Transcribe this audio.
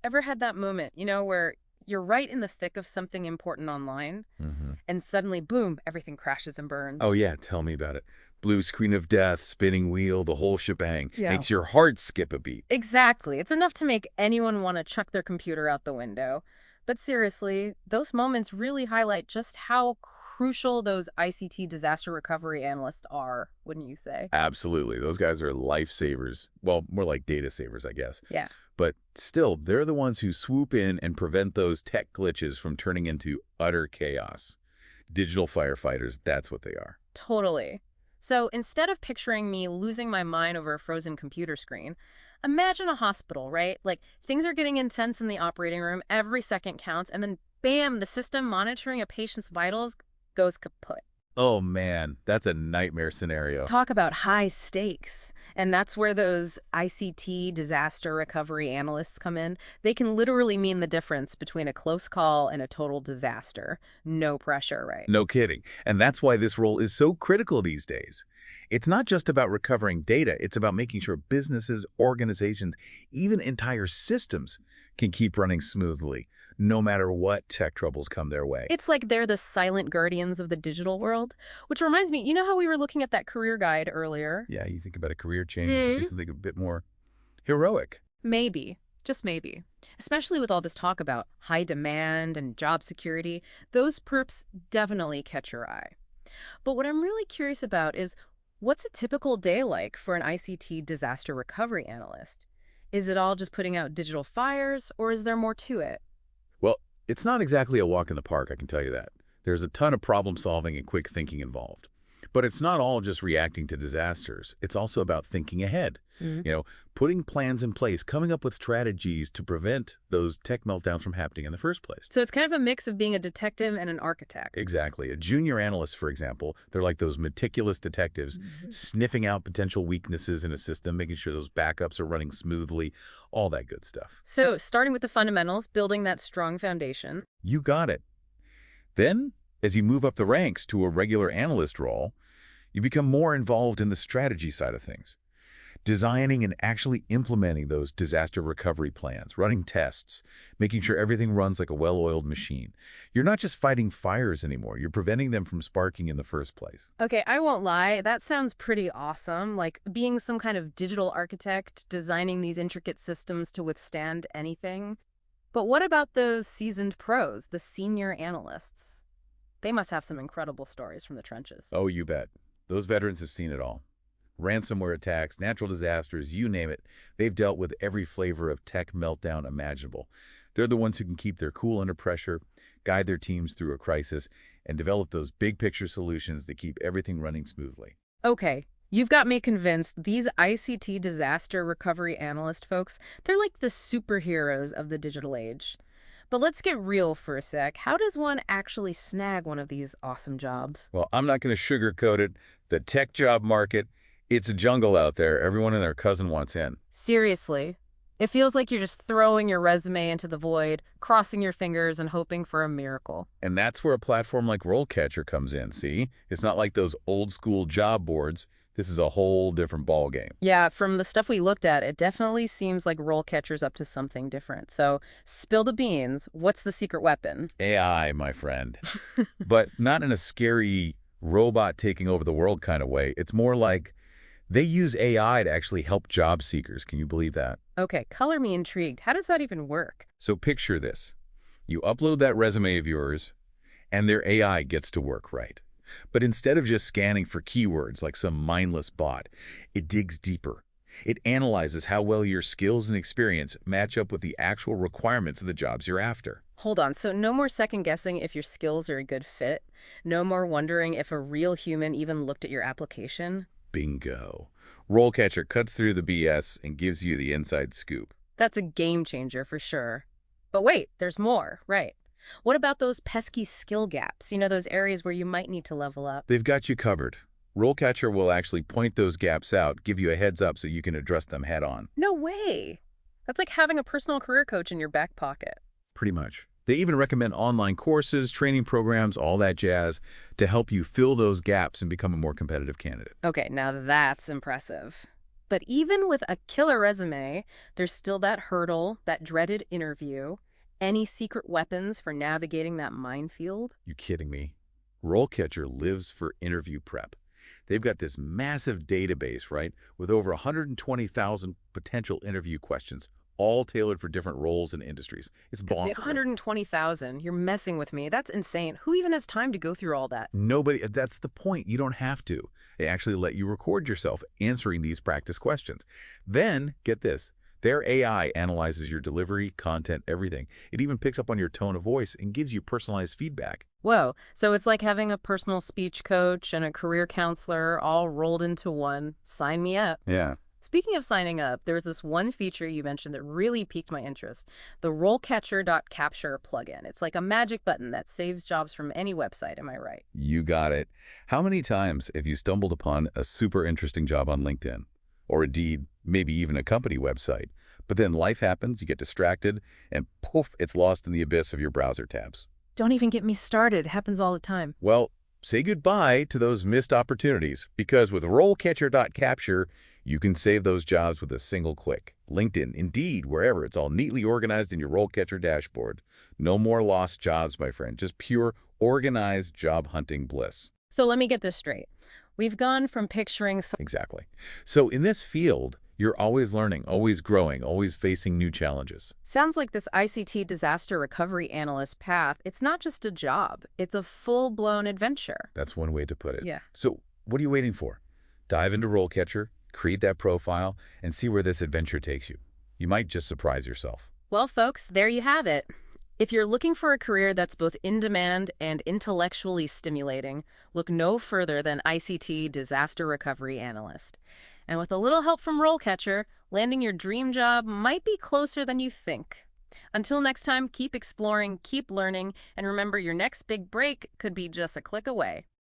Ever had that moment, where you're right in the thick of something important online, hmm and suddenly, boom, everything crashes and Oh, burns? yeah, tell me about it. Blue screen of death, spinning wheel, the whole shebang. Yeah. Makes your heart skip a beat. Exactly. It's enough to make anyone want to chuck their computer out the window. But seriously, those moments really highlight just how crucial those ICT disaster recovery analysts are, wouldn't you say? Absolutely. Those guys are lifesavers. Well, more like data savers, I guess. Yeah, But still, they're the ones who swoop in and prevent those tech glitches from turning into utter chaos. Digital firefighters, that's what they are. totally. So instead of picturing me losing my mind over a frozen computer screen, imagine a hospital, right? Like things are getting intense in the operating room, every second counts, and then bam, the system monitoring a patient's vitals goes kaput. Oh man, that's a nightmare scenario. Talk about high stakes. And that's where those ICT disaster recovery analysts come in. They can literally mean the difference between a close call and a total disaster. No pressure, right? No kidding. And that's why this role is so critical these days. It's not just about recovering data, it's about making sure businesses, organizations, even entire systems can keep running smoothly, no matter what tech troubles come their way. It's like they're the silent guardians of the digital world. Which reminds me, you know how we were looking at that career guide earlier? Yeah, you think about a career change, it could be Hmm. something a bit more heroic. Maybe. Just maybe. Especially with all this talk about high demand and job security, those perps definitely catch your eye. But what I'm really curious about is what's a typical day like for an ICT disaster recovery analyst? Is it all just putting out digital fires, or is there more to it? Well, it's not exactly a walk in the park, I can tell you that. There's a ton of problem solving and quick thinking involved. But it's not all just reacting to disasters. It's also about thinking ahead. Mhm. Putting plans in place, coming up with strategies to prevent those tech meltdowns from happening in the first place. So it's kind of a mix of being a detective and an architect. Exactly. A junior analyst, for example, they're like those meticulous detectives, Mhm. sniffing out potential weaknesses in a system, making sure those backups are running smoothly, all that good stuff. So starting with the fundamentals, building that strong foundation. You got it. Then, as you move up the ranks to a regular analyst role, you become more involved in the strategy side of things, designing and actually implementing those disaster recovery plans, running tests, making sure everything runs like a well-oiled machine. You're not just fighting fires anymore, you're preventing them from sparking in the first place. Okay, I won't lie, that sounds pretty awesome. Like being some kind of digital architect, designing these intricate systems to withstand anything. But what about those seasoned pros, the senior analysts? They must have some incredible stories from the trenches. Oh, you bet. Those veterans have seen it all. Ransomware attacks, natural disasters, you name it. They've dealt with every flavor of tech meltdown imaginable. They're the ones who can keep their cool under pressure, guide their teams through a crisis, and develop those big picture solutions that keep everything running smoothly. Okay, you've got me convinced these ICT disaster recovery analyst folks, they're like the superheroes of the digital age. But let's get real for a sec. How does one actually snag one of these awesome jobs? Well, I'm not going to sugarcoat it. The tech job market, it's a jungle out there. Everyone and their cousin wants in. Seriously. It feels like you're just throwing your resume into the void, crossing your fingers and hoping for a miracle. And that's where a platform like RoleCatcher comes in, see? It's not like those old school job boards. This is a whole different ballgame. Yeah, from the stuff we looked at, it definitely seems like Rollcatcher's up to something different. So, spill the beans. What's the secret weapon? AI, my friend. But not in a scary robot taking over the world kind of way. It's more like they use AI to actually help job seekers. Can you believe that? Okay, color me intrigued. How does that even work? So picture this. You upload that resume of yours, and their AI gets to work, right? But instead of just scanning for keywords like some mindless bot, it digs deeper. It analyzes how well your skills and experience match up with the actual requirements of the jobs you're after. Hold on, so no more second guessing if your skills are a good fit? No more wondering if a real human even looked at your application? Bingo. RoleCatcher cuts through the BS and gives you the inside scoop. That's a game changer for sure. But wait, there's more, right? What about those pesky skill gaps? Those areas where you might need to level up? They've got you covered. RoleCatcher will actually point those gaps out, give you a heads up so you can address them head on. No way. That's like having a personal career coach in your back pocket. Pretty much. They even recommend online courses, training programs, all that jazz to help you fill those gaps and become a more competitive candidate. Okay, now that's impressive. But even with a killer resume, there's still that hurdle, that dreaded interview. Any secret weapons for navigating that minefield? You kidding me? RoleCatcher lives for interview prep. They've got this massive database, right, with over 120,000 potential interview questions, all tailored for different roles and industries. It's bonkers. 120,000. You're messing with me. That's insane. Who even has time to go through all that? Nobody, that's the point. You don't have to. They actually let you record yourself answering these practice questions. Then, get this, their AI analyzes your delivery, content, everything. It even picks up on your tone of voice and gives you personalized feedback. Whoa. So it's like having a personal speech coach and a career counselor all rolled into one. Sign me up. Yeah. Speaking of signing up, there was this one feature you mentioned that really piqued my interest, the RoleCatcher.capture plugin. It's like a magic button that saves jobs from any website, am I right? You got it. How many times have you stumbled upon a super interesting job on LinkedIn? Or Indeed, maybe even a company website. But then life happens, you get distracted, and poof, it's lost in the abyss of your browser tabs. Don't even get me started. It happens all the time. Well, say goodbye to those missed opportunities, because with RoleCatcher.capture, you can save those jobs with a single click. LinkedIn, Indeed, wherever, it's all neatly organized in your RoleCatcher dashboard. No more lost jobs, my friend, just pure organized job hunting bliss. So let me get this straight. We've gone from picturing Exactly. So in this field, you're always learning, always growing, always facing new challenges. Sounds like this ICT Disaster Recovery Analyst path, it's not just a job, it's a full-blown adventure. That's one way to put it. Yeah. So what are you waiting for? Dive into RoleCatcher, create that profile, and see where this adventure takes you. You might just surprise yourself. Well, folks, there you have it. If you're looking for a career that's both in demand and intellectually stimulating, look no further than ICT Disaster Recovery Analyst. And with a little help from RoleCatcher, landing your dream job might be closer than you think. Until next time, keep exploring, keep learning, and remember your next big break could be just a click away.